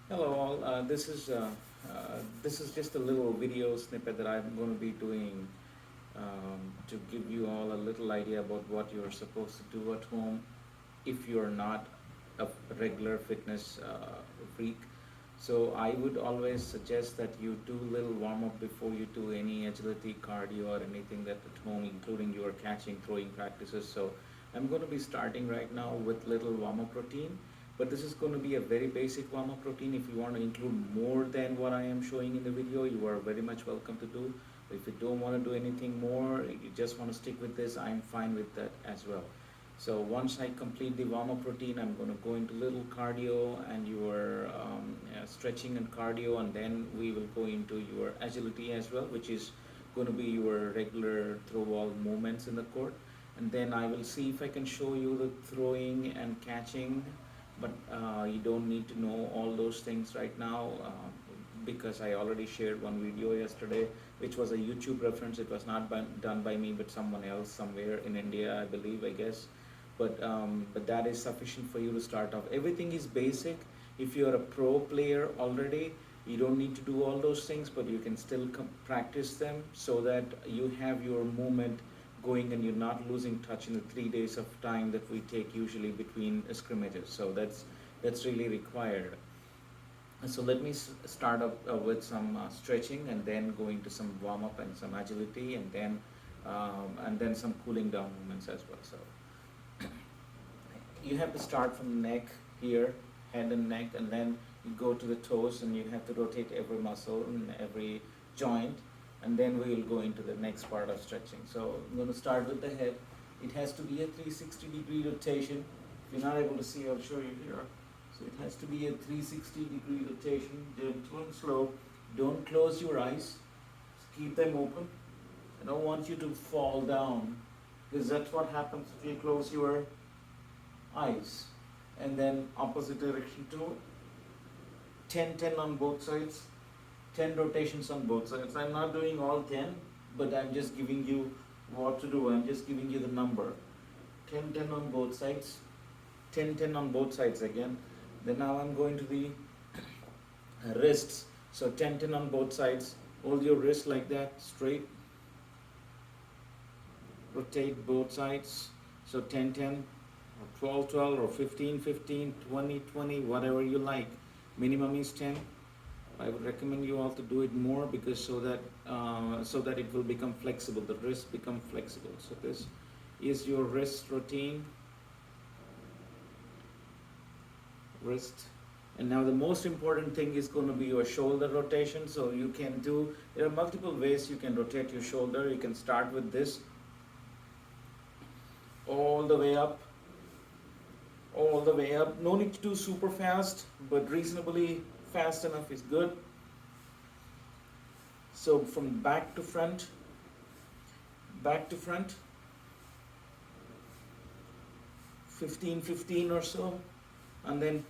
Hello all. This is just a little video snippet that I'm going to be doing to give you all a little idea about what you're supposed to do at home if you're not a regular fitness freak. So I would always suggest that you do a little warm up before you do any agility, cardio, or anything that at home, including your catching, throwing practices. So I'm going to be starting right now with little warm up routine. But this is going to be a very basic warm-up routine. If you want to include more than what I am showing in the video, you are very much welcome to do. If you don't want to do anything more, you just want to stick with this, I'm fine with that as well. So once I complete the warm-up routine, I'm going to go into little cardio and your stretching and cardio, and then we will go into your agility as well, which is going to be your regular throw ball movements in the court. And then I will see if I can show you the throwing and catching, but you don't need to know all those things right now because I already shared one video yesterday, which was a YouTube reference. It was not done by me, but someone else somewhere in India, I believe, I guess. But that is sufficient for you to start off. Everything is basic. If you're a pro player already, you don't need to do all those things, but you can still practice them so that you have your movement going and you're not losing touch in the 3 days of time that we take usually between scrimmages. So that's really required. And so let me start up with some stretching, and then go into some warm up and some agility, and then some cooling down movements as well. So you have to start from the neck here, head and neck, and then you go to the toes, and you have to rotate every muscle and every joint, and then we will go into the next part of stretching. So I'm going to start with the head. It has to be a 360-degree rotation. If you're not able to see, I'll show you here. So it has to be a 360-degree rotation, gentle and slow. Don't close your eyes, just keep them open. I don't want you to fall down, because that's what happens if you close your eyes. And then opposite direction too. 10-10 on both sides, 10 rotations on both sides. I'm not doing all 10, but I'm just giving you what to do. I'm just giving you the number. 10-10 on both sides, 10-10 on both sides again. Then now I'm going to the wrists. So 10-10 on both sides. Hold your wrist like that, straight. Rotate both sides. So 10-10, or 12-12, or 15-15, 20-20, whatever you like. Minimum is 10. I would recommend you all to do it more, because so that it will become flexible. The wrist become flexible. So this is your wrist routine. Wrist. And now the most important thing is going to be your shoulder rotation. So you can do, there are multiple ways you can rotate your shoulder. You can start with this, all the way up, all the way up. No need to do super fast, but reasonably fast enough is good. So from back to front, 15-15 or so, and then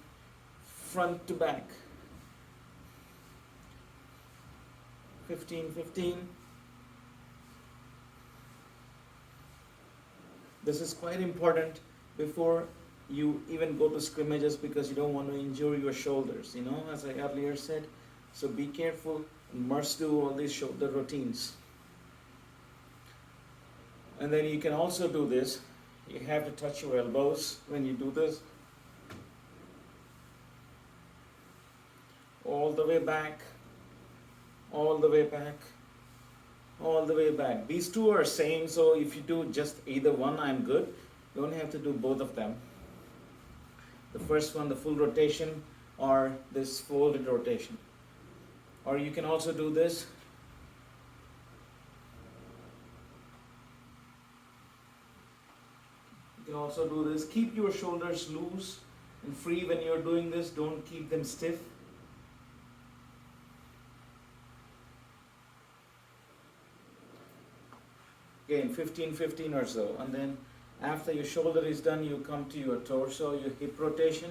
front to back, 15-15. This is quite important before you even go to scrimmages, because you don't want to injure your shoulders, as I earlier said. So be careful and must do all these shoulder routines. And then you can also do this. You have to touch your elbows when you do this. All the way back, all the way back, all the way back. These two are same, so if you do just either one, I'm good. You don't have to do both of them. The first one, the full rotation, or this folded rotation. Or you can also do this. You can also do this. Keep your shoulders loose and free when you're doing this. Don't keep them stiff. Again, 15-15 or so. And then after your shoulder is done, you come to your torso, your hip rotation.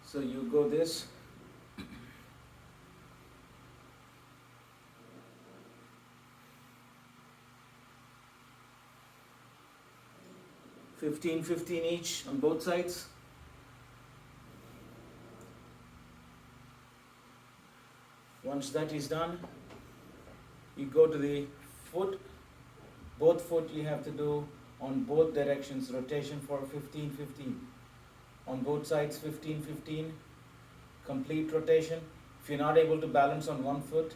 So you go this. 15-15 each on both sides. Once that is done, you go to the foot. Both foot you have to do on both directions, rotation for 15-15. On both sides 15-15, complete rotation. If you're not able to balance on one foot,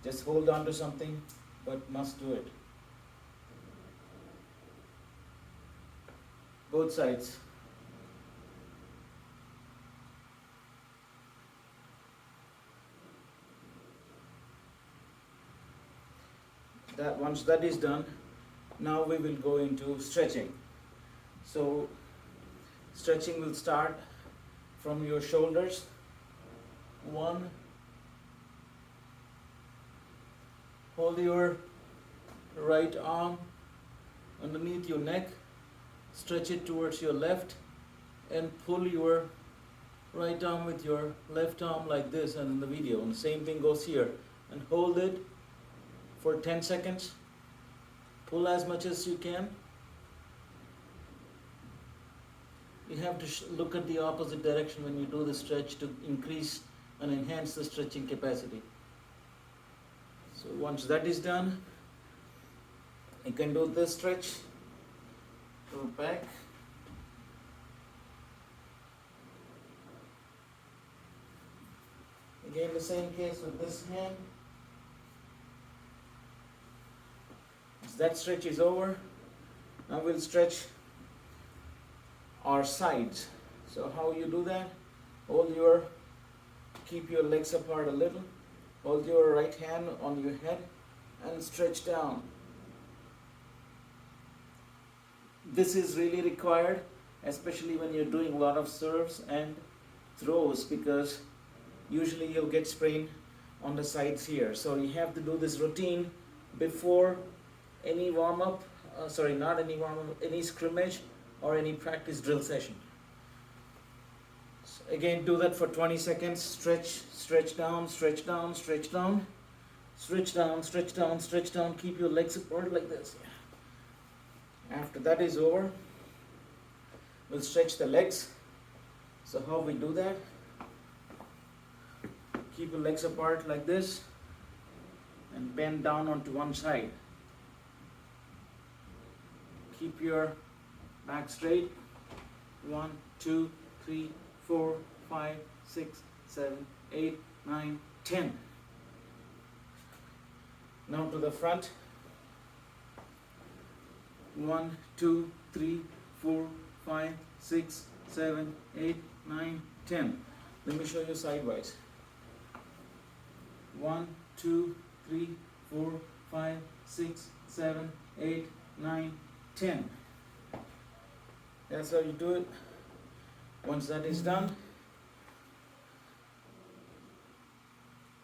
just hold on to something, but must do it. Both sides. Once that is done, now we will go into stretching. So stretching will start from your shoulders. 1. Hold your right arm underneath your neck, stretch it towards your left, and pull your right arm with your left arm like this, and in the video, and the same thing goes here, and hold it for 10 seconds. Pull as much as you can. You have to look at the opposite direction when you do the stretch to increase and enhance the stretching capacity. So once that is done, you can do this stretch. Go back. Again, the same case with this hand. Once that stretch is over, now we'll stretch our sides. So how you do that? Keep your legs apart a little. Hold your right hand on your head and stretch down. This is really required, especially when you're doing a lot of serves and throws, because usually you'll get sprain on the sides here. So you have to do this routine before any warm-up, not any warm-up, any scrimmage or any practice drill session. So again, do that for 20 seconds. Stretch down, stretch down, stretch down, stretch down, stretch down, stretch down. Keep your legs apart like this. After that is over, we'll stretch the legs. So how we do that? Keep your legs apart like this and bend down onto one side. Keep your back straight. 1, 2, 3, 4, 5, 6, 7, 8, 9, 10. Now to the front. 1, 2, 3, 4, 5, 6, 7, 8, 9, 10. Let me show you sidewise. 1, 2, 3, 4, 5, 6, 7, 8, 9, 10. That's how you do it. Once that is done,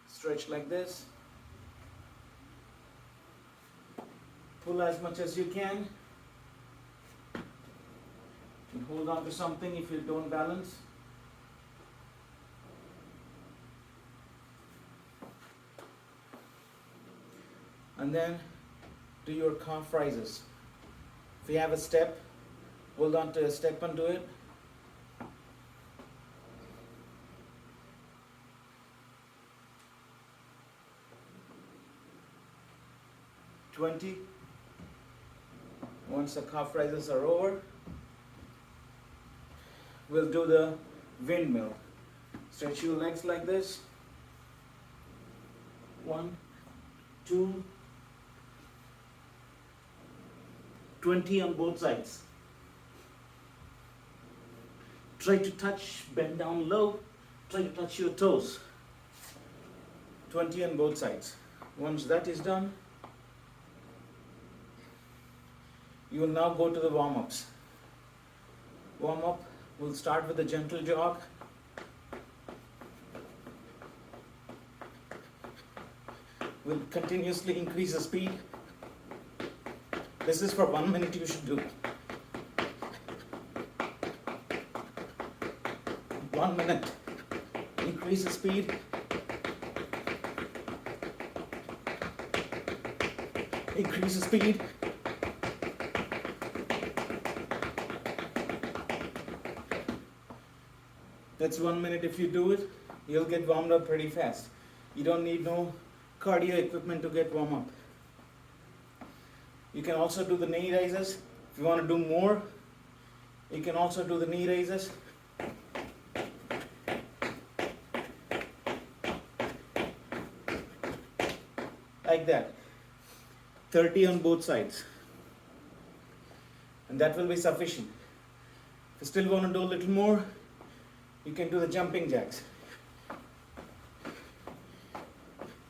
stretch like this. Pull as much as you can. And hold on to something if you don't balance. And then do your calf rises. If you have a step, hold on to a step and do it. Once the calf rises are over, we'll do the windmill. Stretch your legs like this. 1, 2, 20 on both sides. Try to bend down low, try to touch your toes. 20 on both sides. Once that is done, you will now go to the warm-ups. Warm-up, we'll start with a gentle jog. We'll continuously increase the speed. This is for 1 minute you should do. 1 minute. Increase the speed. Increase the speed. That's 1 minute. If you do it, you'll get warmed up pretty fast. You don't need no cardio equipment to get warm up. You can also do the knee raises. If you want to do more, you can also do the knee raises. Like that. 30 on both sides. And that will be sufficient. If you still want to do a little more, you can do the jumping jacks.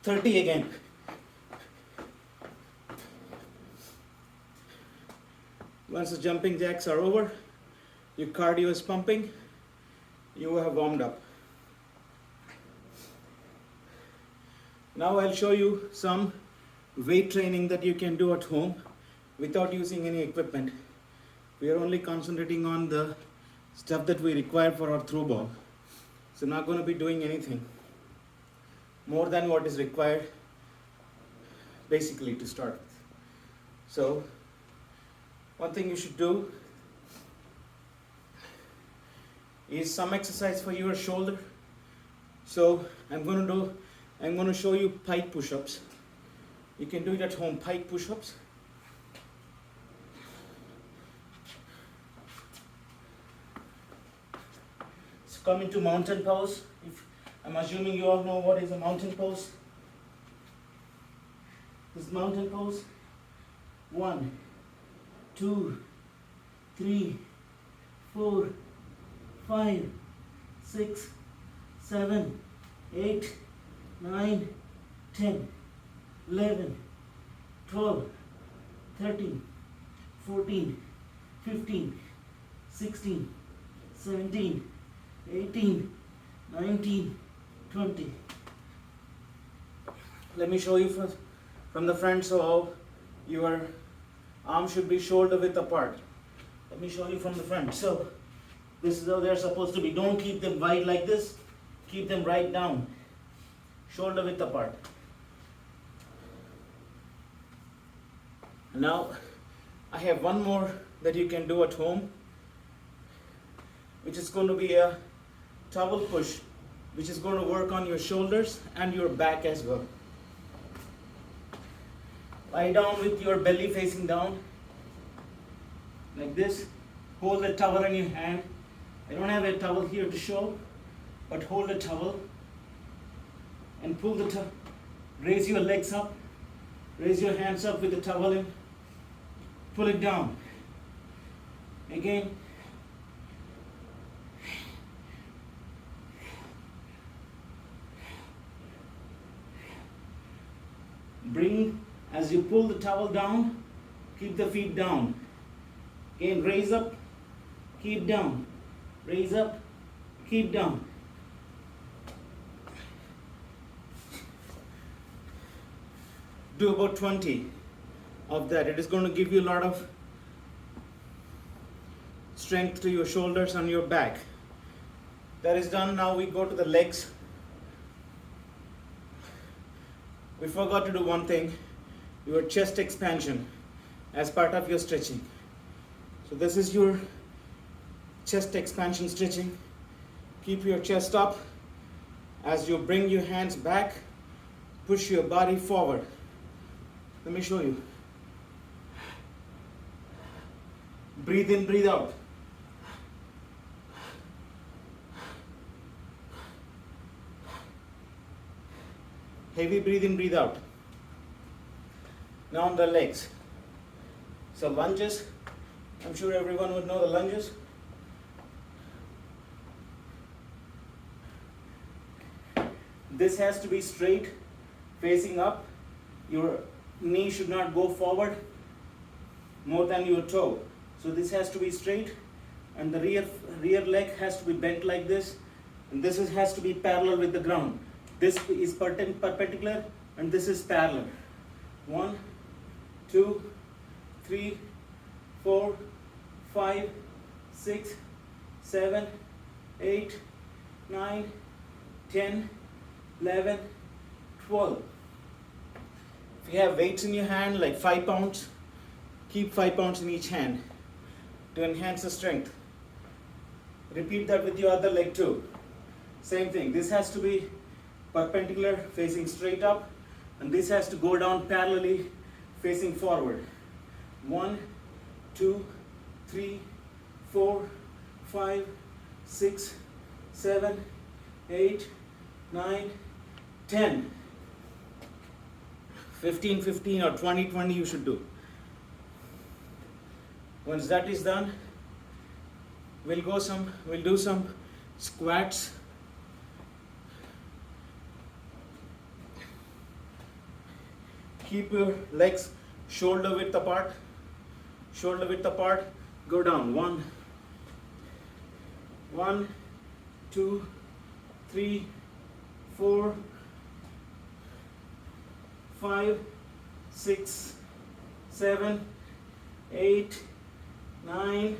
30 again. Once the jumping jacks are over, your cardio is pumping, you have warmed up. Now I'll show you some weight training that you can do at home without using any equipment. We are only concentrating on the stuff that we require for our throw ball. So not going to be doing anything more than what is required basically to start with. So one thing you should do is some exercise for your shoulder. So I'm going to show you pike push-ups. You can do it at home, pike push-ups. So come into mountain pose. I'm assuming you all know what is a mountain pose. This mountain pose. 1, 2, 3, 4, 5, 6, 7, 8, 9, 10, 11, 12, 13, 14, 15, 16, 17, 18, 19, 20. Let me show you from the front so your arm should be shoulder width apart. Let me show you from the front. So this is how they're supposed to be. Don't keep them wide like this. Keep them right down. Shoulder width apart. Now I have one more that you can do at home, which is going to be a towel push, which is going to work on your shoulders and your back as well. Lie down with your belly facing down like this. Hold the towel in your hand. I don't have a towel here to show, but hold the towel and pull the towel. Raise your legs up. Raise your hands up with the towel in. Pull it down. Again. Bring, as you pull the towel down, keep the feet down. Again, raise up, keep down. Raise up, keep down. Do about 20 of that. It is going to give you a lot of strength to your shoulders and your back. That is done. Now we go to the legs. We forgot to do one thing, your chest expansion as part of your stretching. So this is your chest expansion stretching. Keep your chest up. As you bring your hands back, push your body forward. Let me show you. Breathe in, breathe out. Heavy breathe in, breathe out. Now on the legs. So lunges. I'm sure everyone would know the lunges. This has to be straight, facing up. Your knee should not go forward more than your toe. So this has to be straight, and the rear leg has to be bent like this, and this has to be parallel with the ground. This is perpendicular and this is parallel. 1, 2, 3, 4, 5, 6, 7, 8, 9, 10, 11, 12. If you have weights in your hand like 5 pounds, keep 5 pounds in each hand to enhance the strength. Repeat that with your other leg too. Same thing. This has to be perpendicular facing straight up, and this has to go down parallelly facing forward. 1, 2, 3, 4, 5, 6, 7, 8, 9, 10. 15, 15 or 20, 20 you should do. Once that is done, we'll do some squats. Keep your legs shoulder width apart. Shoulder width apart. Go down. 1, 2, 3, 4, 5, 6, 7, 8, 9,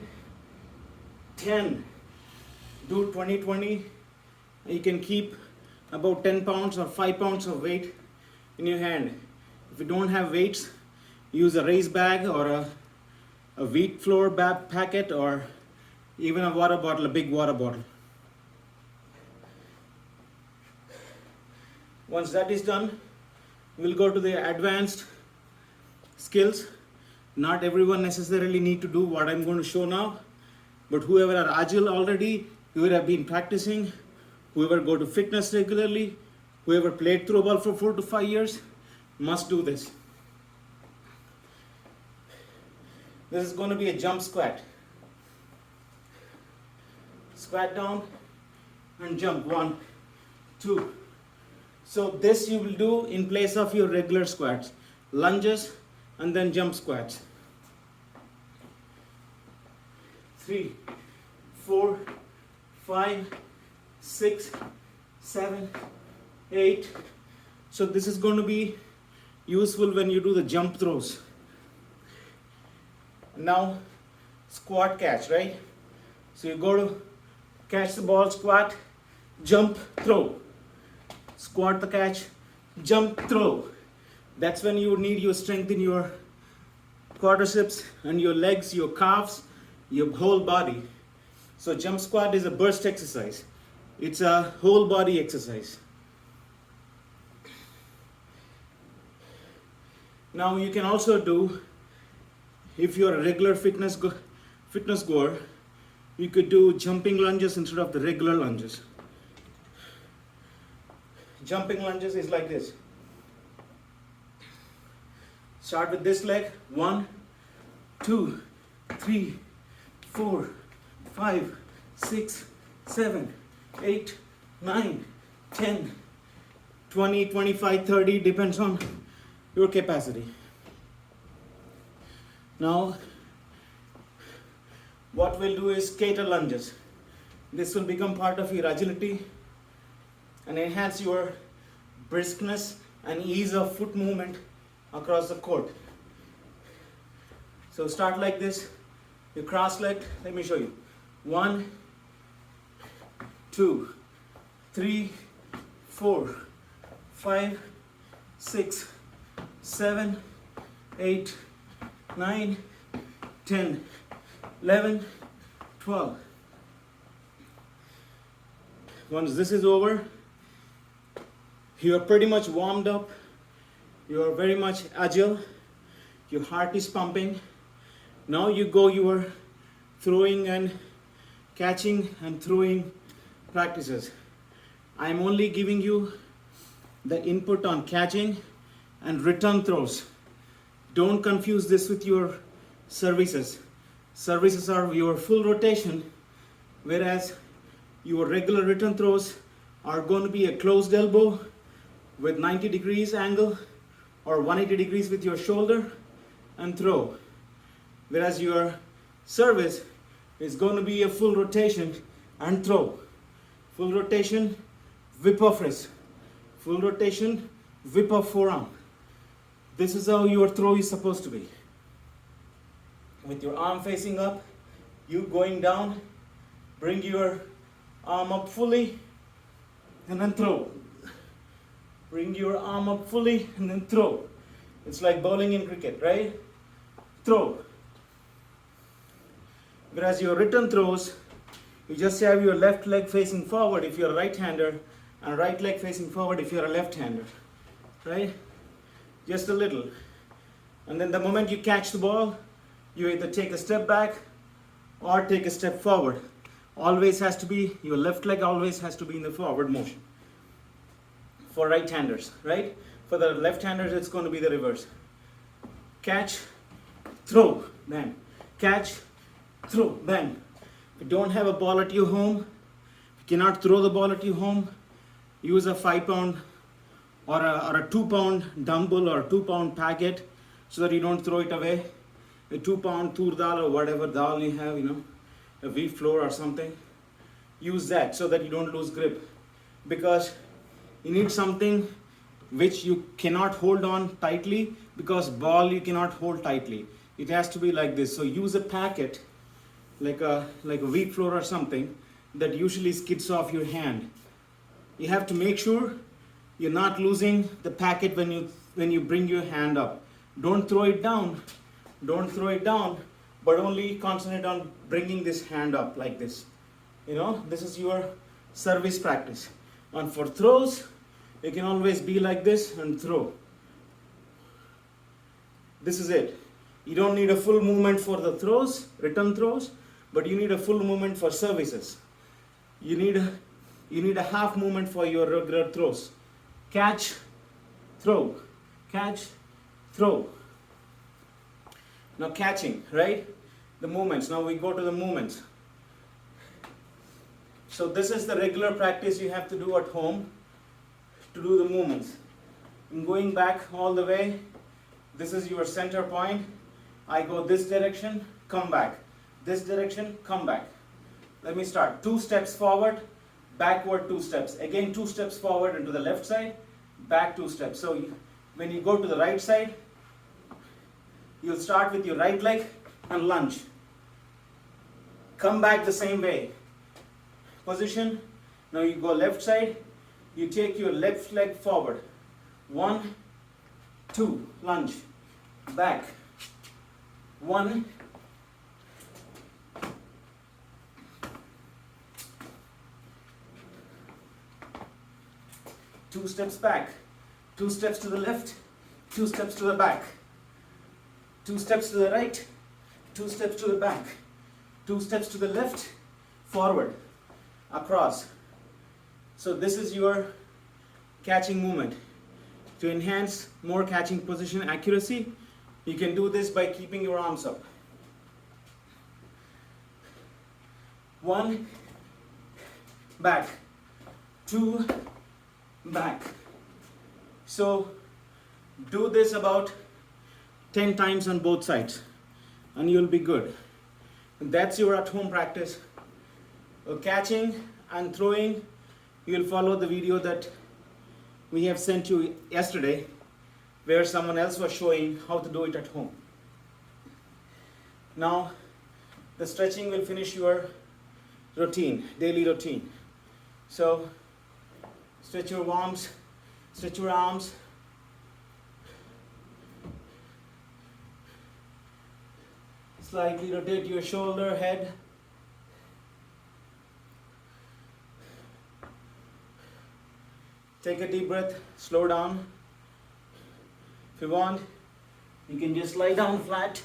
10. Do 20, 20. You can keep about 10 pounds or 5 pounds of weight in your hand. If you don't have weights, use a raised bag or a wheat flour packet, or even a water bottle, a big water bottle. Once that is done, we'll go to the advanced skills. Not everyone necessarily need to do what I'm going to show now, but whoever are agile already, whoever have been practicing, whoever go to fitness regularly, whoever played throwball for 4 to 5 years, must do this. This is going to be a jump squat. Squat down and jump. 1, 2. So this you will do in place of your regular squats. Lunges and then jump squats. 3, 4, 5, 6, 7, 8. So this is going to be useful when you do the jump throws. Now squat catch, right? So you go to catch the ball, squat, jump, throw. Squat the catch, jump, throw. That's when you need your strength in your quadriceps and your legs, your calves, your whole body. So jump squat is a burst exercise. It's a whole body exercise. Now you can also do, if you're a regular fitness goer, you could do jumping lunges instead of the regular lunges. Jumping lunges is like this. Start with this leg. 1, 2, 3, 4, 5, 6, 7, 8, 9, 10, 20, 25, 30, depends on your capacity. Now, what we'll do is skater lunges. This will become part of your agility and enhance your briskness and ease of foot movement across the court. So start like this. You cross leg. Let me show you. 1, 2, 3, 4, 5, 6, 7, 8, 9, 10, 11, 12. Once this is over, you are pretty much warmed up. You are very much agile. Your heart is pumping. Now you go your throwing and catching and throwing practices. I am only giving you the input on catching and return throws. Don't confuse this with your services. Services are your full rotation, whereas your regular return throws are going to be a closed elbow with 90 degrees angle or 180 degrees with your shoulder and throw. Whereas your service is going to be a full rotation and throw. Full rotation, whip of wrist. Full rotation, whip of forearm. This is how your throw is supposed to be. With your arm facing up, you going down, bring your arm up fully and then throw. Bring your arm up fully and then throw. It's like bowling in cricket, right? Throw. Whereas your return throws, you just have your left leg facing forward if you're a right-hander and right leg facing forward if you're a left-hander, right? Just a little. And then the moment you catch the ball, you either take a step back or take a step forward. Always has to be, your left leg always has to be in the forward motion. For right-handers, right? For the left-handers, it's going to be the reverse. Catch, throw, bang. Catch, throw, bang. If you don't have a ball at your home, if you cannot throw the ball at your home, use a 5-pound or a 2-pound dumbbell or a 2-pound packet so that you don't throw it away. A 2-pound tur dal or whatever dal you have, a wheat flour or something. Use that so that you don't lose grip, because you need something which you cannot hold on tightly, because ball you cannot hold tightly. It has to be like this. So use a packet like a wheat flour or something that usually skids off your hand. You have to make sure you're not losing the packet when you bring your hand up. Don't throw it down. Don't throw it down, but only concentrate on bringing this hand up like this. This is your service practice. And for throws, you can always be like this and throw. This is it. You don't need a full movement for the throws, return throws, but you need a full movement for services. You need a half movement for your regular throws. Catch, throw, catch, throw. Now catching, right? The movements. Now we go to the movements. So this is the regular practice you have to do at home to do the movements. I'm going back all the way. This is your center point. I go this direction, come back. This direction, come back. Let me start. 2 steps forward, backward 2 steps. Again 2 steps forward and to the left side, back 2 steps. So when you go to the right side, you'll start with your right leg and lunge. Come back the same way. Position. Now you go left side. You take your left leg forward. 1, 2, lunge. Back. 1, 2 steps back. 2 steps to the left. 2 steps to the back. 2 steps to the right, 2 steps to the back, 2 steps to the left, forward, across. So this is your catching movement. To enhance more catching position accuracy, you can do this by keeping your arms up. 1, back, 2, back. So do this about 10 times on both sides and you'll be good. And that's your at-home practice. Catching and throwing, you'll follow the video that we have sent you yesterday, where someone else was showing how to do it at home. Now the stretching will finish your routine, daily routine. So stretch your arms, stretch your arms. Slightly rotate your shoulder, head. Take a deep breath, slow down. If you want, you can just lie down flat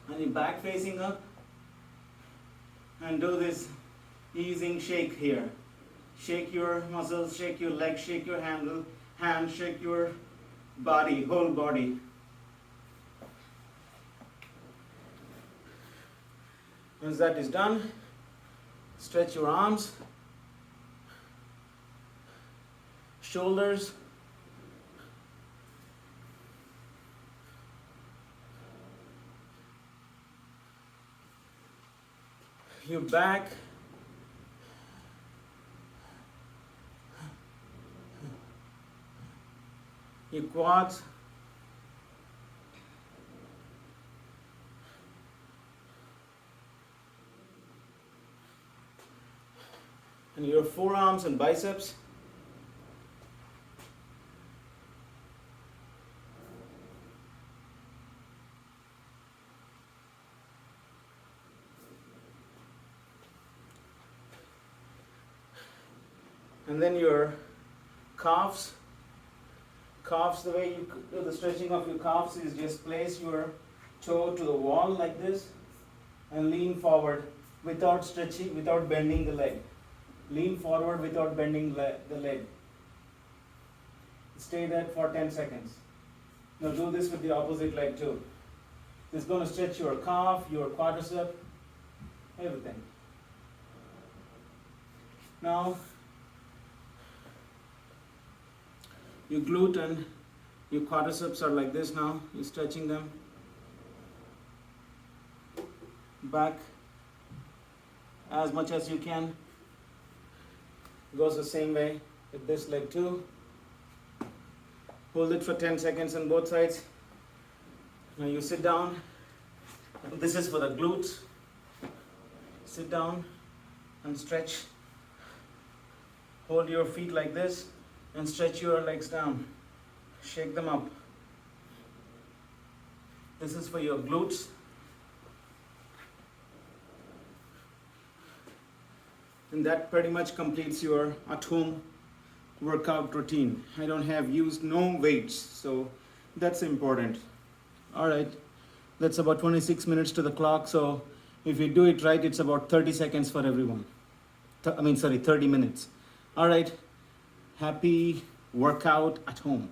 and your back facing up and do this easing shake here. Shake your muscles, shake your legs, shake your hands, shake your body, whole body. Once that is done, stretch your arms, shoulders, your back, your quads, and your forearms and biceps. And then your calves. Calves, the way you do the stretching of your calves is just place your toe to the wall like this and lean forward without stretching, without bending the leg. Lean forward without bending the leg. Stay there for 10 seconds. Now do this with the opposite leg too. This is going to stretch your calf, your quadricep, everything. Now, your glute and your quadriceps are like this now. You're stretching them. Back as much as you can. Goes the same way with this leg too. Hold it for 10 seconds on both sides. Now you sit down. This is for the glutes. Sit down and stretch. Hold your feet like this and stretch your legs down. Shake them up. This is for your glutes. And that pretty much completes your at-home workout routine. I don't have used no weights, so that's important. All right, that's about 26 minutes to the clock, so if you do it right, it's about 30 seconds for everyone. 30 minutes. All right, happy workout at home.